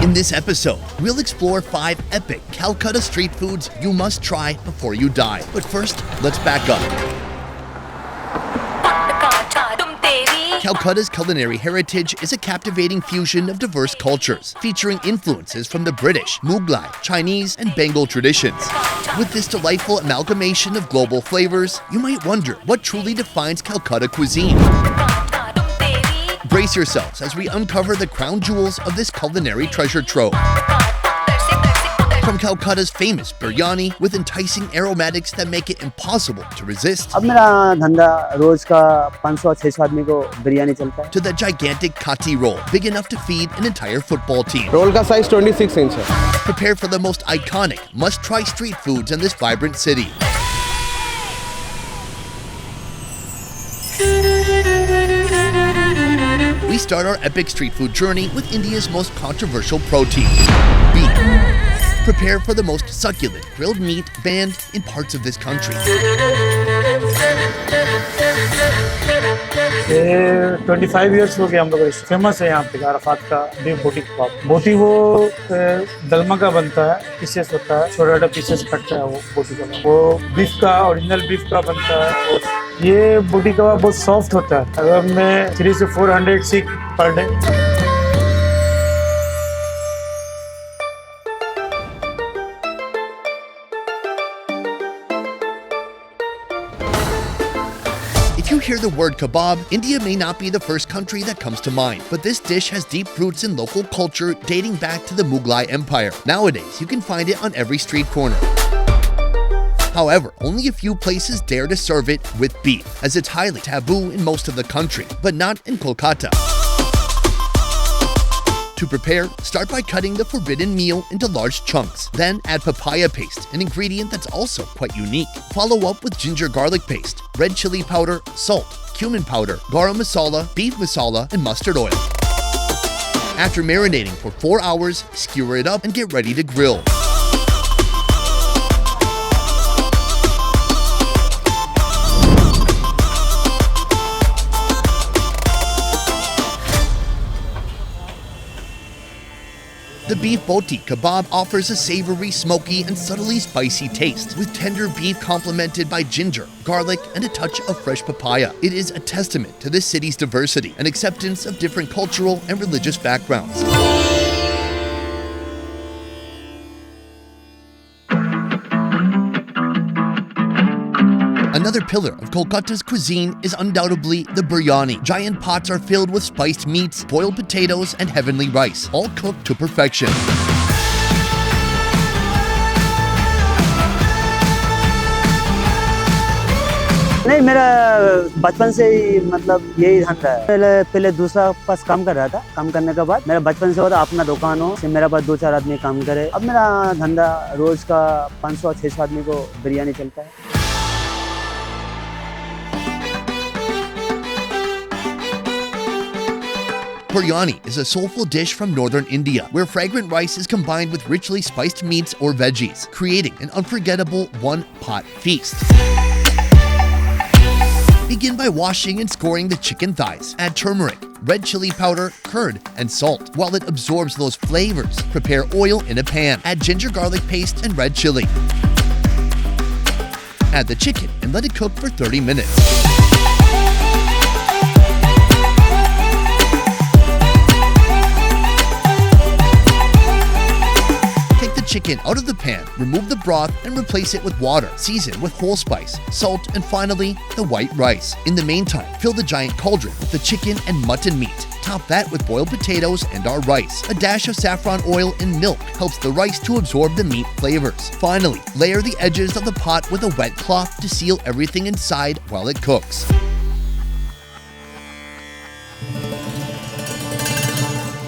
In this episode, we'll explore 5 epic Calcutta street foods you must try before you die. But first, let's back up. Calcutta's culinary heritage is a captivating fusion of diverse cultures, featuring influences from the British, Mughlai, Chinese, and Bengal traditions. With this delightful amalgamation of global flavors, you might wonder what truly defines Calcutta cuisine. Brace yourselves as we uncover the crown jewels of this culinary treasure trove. From Calcutta's famous biryani with enticing aromatics that make it impossible to resist, अब मेरा धंधा रोज का 500-600 आदमी को बिरयानी चलता है. to the gigantic Kti Roll, big enough to feed an entire football team. Roll का size 26 inch है. Prepare for the most iconic, must-try street foods in this vibrant city. We start our epic street food journey with India's most controversial protein, beef. Prepare for the most succulent grilled meat banned in parts of this country. ये 25 years हो गए हम लोग. Famous है यहाँ पे Arafat का beef बोटी कबाब. बोटी वो दलमा का बनता है, पीसेस होता है, छोटा-छोटा पीसेस कटता है वो बोटी कबाब. वो बीफ का ओरिजिनल बीफ का बनता है. ये बोटी कबाब बहुत सॉफ्ट होता है. अगर मैं 300 से 400 सीख per day. If you hear the word kebab, India may not be the first country that comes to mind, but this dish has deep roots in local culture dating back to the Mughlai Empire. Nowadays, you can find it on every street corner. However, only a few places dare to serve it with beef, as it's highly taboo in most of the country, but not in Kolkata. To prepare, start by cutting the forbidden meal into large chunks. Then add papaya paste, an ingredient that's also quite unique. Follow up with ginger garlic paste, red chili powder, salt, cumin powder, garam masala, beef masala, and mustard oil. After marinating for 4 hours, skewer it up and get ready to grill. The beef boti kebab offers a savory, smoky, and subtly spicy taste, with tender beef complemented by ginger, garlic, and a touch of fresh papaya. It is a testament to this city's diversity and acceptance of different cultural and religious backgrounds. Another pillar of Kolkata's cuisine is undoubtedly the biryani. Giant pots are filled with spiced meats, boiled potatoes, and heavenly rice, all cooked to perfection. नहीं, मेरा बचपन से ही मतलब यही धंधा है. पहले दूसरा पास काम कर रहा था. काम करने के बाद मेरा बचपन से होता अपना दुकान हो, मेरा पास 2-4 आदमी काम करे. अब मेरा धंधा रोज का 500-600 आदमी को बिरयानी चलता है. Biryani is a soulful dish from northern India, where fragrant rice is combined with richly spiced meats or veggies, creating an unforgettable one-pot feast. Begin by washing and scoring the chicken thighs. Add turmeric, red chili powder, curd, and salt. While it absorbs those flavors, prepare oil in a pan. Add ginger garlic paste and red chili. Add the chicken and let it cook for 30 minutes. Chicken out of the pan, remove the broth and replace it with water. Season with whole spice, salt, and finally, the white rice. In the meantime, fill the giant cauldron with the chicken and mutton meat. Top that with boiled potatoes and our rice. A dash of saffron oil and milk helps the rice to absorb the meat flavors. Finally, layer the edges of the pot with a wet cloth to seal everything inside while it cooks.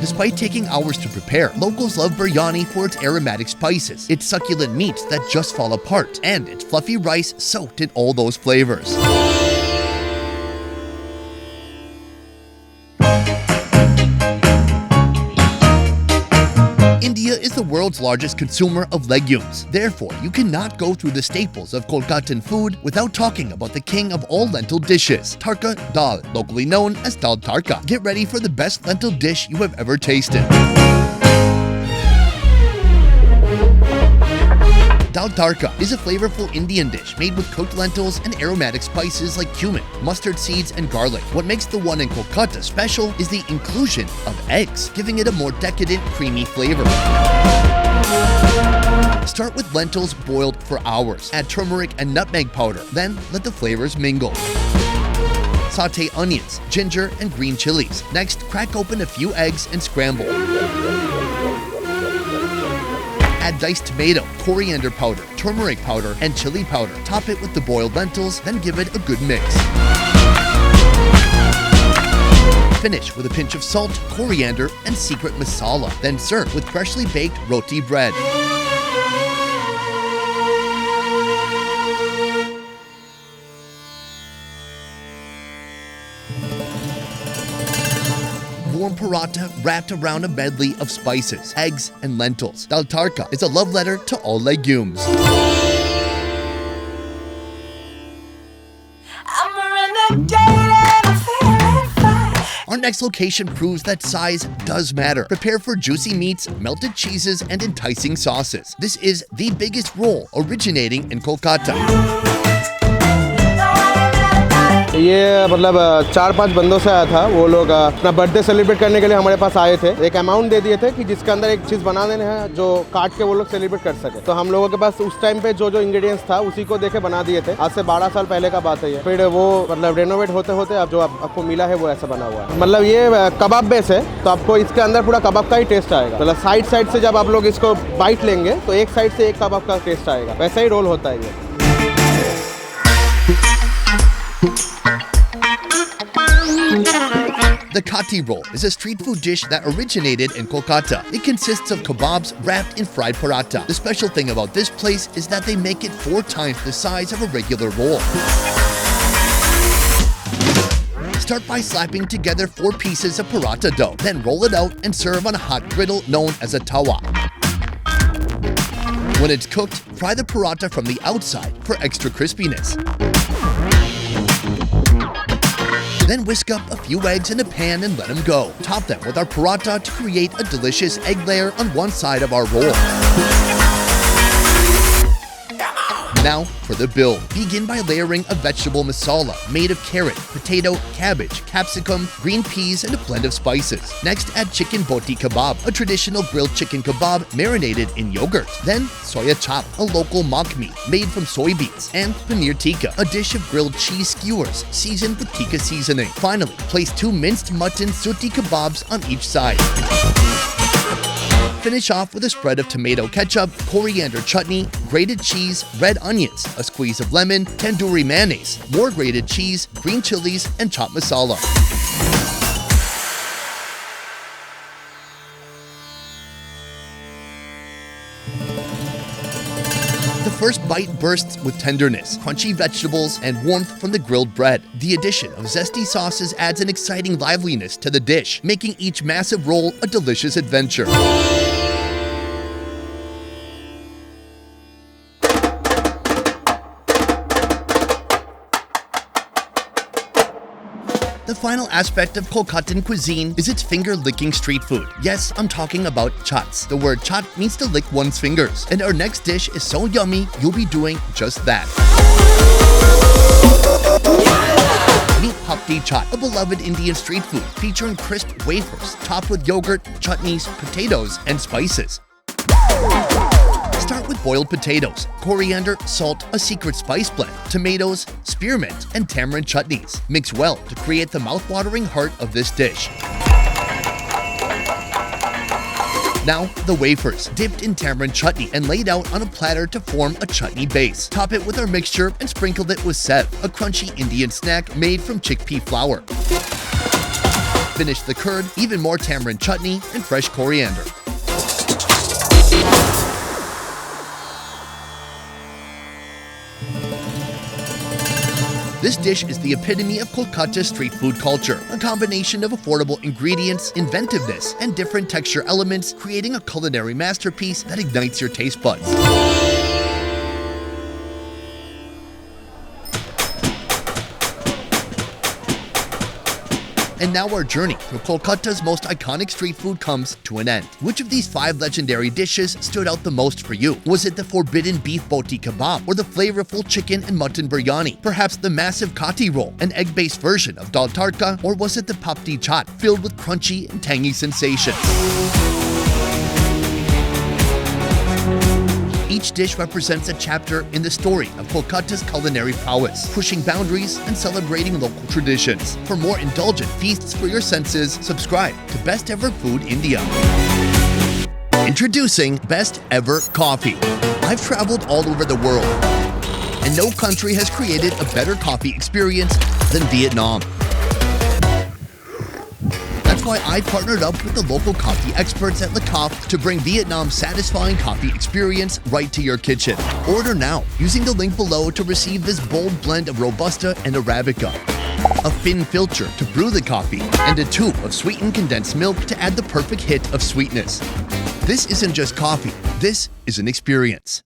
Despite taking hours to prepare, locals love biryani for its aromatic spices, its succulent meats that just fall apart, and its fluffy rice soaked in all those flavors. India is the world's largest consumer of legumes. Therefore, you cannot go through the staples of Kolkatan food without talking about the king of all lentil dishes, Tadka Dal, locally known as Dal Tadka. Get ready for the best lentil dish you have ever tasted. Dal Tadka is a flavorful Indian dish made with cooked lentils and aromatic spices like cumin, mustard seeds, and garlic. What makes the one in Kolkata special is the inclusion of eggs, giving it a more decadent, creamy flavor. Start with lentils boiled for hours. Add turmeric and nutmeg powder, then let the flavors mingle. Sauté onions, ginger, and green chilies. Next, crack open a few eggs and scramble. Add diced tomato, coriander powder, turmeric powder, and chili powder. Top it with the boiled lentils, then give it a good mix. Finish with a pinch of salt, coriander, and secret masala. Then serve with freshly baked roti bread. Warm paratha wrapped around a medley of spices, eggs, and lentils. Dal Tadka is a love letter to all legumes. Our next location proves that size does matter. Prepare for juicy meats, melted cheeses, and enticing sauces. This is the biggest roll originating in Kolkata. ये मतलब 4-5 बंदों से आया था। वो लोग अपना birthday celebrate करने के लिए हमारे पास आए थे। एक अमाउंट दे दिए थे कि जिसके अंदर एक चीज़ बना देना है जो काट के वो लोग सेलिब्रेट कर सके। तो हम लोगों के पास उस टाइम पे जो इंग्रेडिएंट्स था उसी को देके बना दिए थे। आज से 12 साल पहले का बात है ये। फिर वो मतलब रेनोवेट होते होते अब जो आपको मिला है वो ऐसा बना हुआ है। मतलब ये कबाब बेस है तो आपको इसके अंदर पूरा कबाब का ही टेस्ट आएगा। मतलब साइड से जब आप लोग इसको बाइट लेंगे तो एक साइड से एक कबाब का टेस्ट आएगा। वैसा ही रोल होता है ये। The Kti Roll is a street food dish that originated in Kolkata. It consists of kebabs wrapped in fried paratha. The special thing about this place is that they make it 4 times the size of a regular roll. Start by slapping together 4 pieces of paratha dough, then roll it out and serve on a hot griddle known as a tawa. When it's cooked, fry the paratha from the outside for extra crispiness. Then whisk up a few eggs in a pan and let them go. Top them with our paratha to create a delicious egg layer on one side of our roll. Now for the bill. Begin by layering a vegetable masala made of carrot, potato, cabbage, capsicum, green peas, and a blend of spices. Next, add chicken boti kebab, a traditional grilled chicken kebab marinated in yogurt. Then, soya chop, a local mock meat made from soybeans, and paneer tikka, a dish of grilled cheese skewers seasoned with tikka seasoning. Finally, place 2 minced mutton suti kebabs on each side. Finish off with a spread of tomato ketchup, coriander chutney, grated cheese, red onions, a squeeze of lemon, tandoori mayonnaise, more grated cheese, green chilies, and chaat masala. The first bite bursts with tenderness, crunchy vegetables, and warmth from the grilled bread. The addition of zesty sauces adds an exciting liveliness to the dish, making each massive roll a delicious adventure. The final aspect of Kolkatan cuisine is its finger-licking street food. Yes, I'm talking about chats. The word chat means to lick one's fingers, and our next dish is so yummy, you'll be doing just that. Meet Papdi Chaat, a beloved Indian street food featuring crisp wafers topped with yogurt, chutneys, potatoes, and spices. Start with boiled potatoes, coriander, salt, a secret spice blend, tomatoes, spearmint, and tamarind chutneys. Mix well to create the mouth-watering heart of this dish. Now, the wafers, dipped in tamarind chutney and laid out on a platter to form a chutney base. Top it with our mixture and sprinkle it with sev, a crunchy Indian snack made from chickpea flour. Finish the curd, even more tamarind chutney, and fresh coriander. This dish is the epitome of Kolkata street food culture, a combination of affordable ingredients, inventiveness, and different texture elements, creating a culinary masterpiece that ignites your taste buds. And now our journey through Kolkata's most iconic street food comes to an end. Which of these 5 legendary dishes stood out the most for you? Was it the forbidden beef boti kebab, or the flavorful chicken and mutton biryani? Perhaps the massive Kti Roll, an egg-based version of Dal Tadka? Or was it the Papdi Chaat, filled with crunchy and tangy sensations? Each dish represents a chapter in the story of Kolkata's culinary prowess, pushing boundaries and celebrating local traditions. For more indulgent feasts for your senses, subscribe to Best Ever Food India. Introducing Best Ever Coffee. I've traveled all over the world, and no country has created a better coffee experience than Vietnam. That's why I partnered up with the local coffee experts at Le Coffee to bring Vietnam's satisfying coffee experience right to your kitchen. Order now using the link below to receive this bold blend of Robusta and Arabica, a fin filter to brew the coffee, and a tube of sweetened condensed milk to add the perfect hit of sweetness. This isn't just coffee, this is an experience.